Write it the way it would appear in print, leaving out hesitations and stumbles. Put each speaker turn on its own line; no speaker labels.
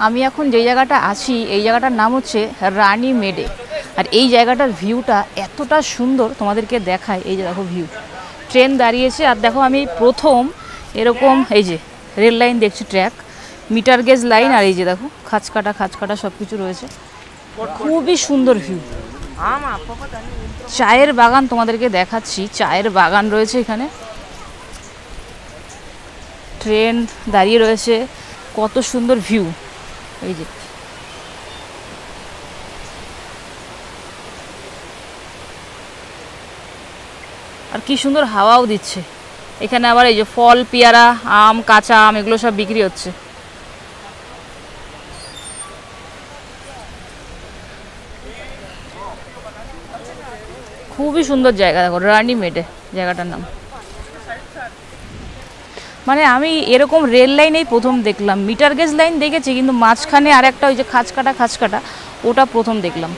আমি এখন যে জায়গাটা আছি এই জায়গাটার নাম হচ্ছে রানী মেডে। আর এই জায়গাটার ভিউটা এতটা সুন্দর, তোমাদেরকে দেখায়। এই যে দেখো ভিউ, ট্রেন দাঁড়িয়েছে। আর দেখো আমি প্রথম এরকম এই যে রেল লাইন দেখছি, ট্র্যাক, মিটার গেজ লাইন। আর এই যে দেখো খাঁচকাটা খাঁচকাটা সব কিছু রয়েছে, খুবই সুন্দর ভিউ। চায়ের বাগান তোমাদেরকে দেখাচ্ছি, চায়ের বাগান রয়েছে এখানে, ট্রেন দাঁড়িয়ে রয়েছে, কত সুন্দর ভিউ। এই যে আর কি সুন্দর হাওয়াও দিচ্ছে এখানে। আবার এই যে ফল, পেয়ারা, আম, কাঁচা আম, এগুলো সব বিক্রি হচ্ছে। খুবই সুন্দর জায়গা, দেখো রানী মেডে জায়গাটার নাম। মানে আমি এরকম রেল লাইনেই প্রথম দেখলাম, মিটার গেজ লাইন দেখেছি কিন্তু মাঝখানে আর একটা ওই যে খাঁচকাটা খাঁচকাটা, ওটা প্রথম দেখলাম।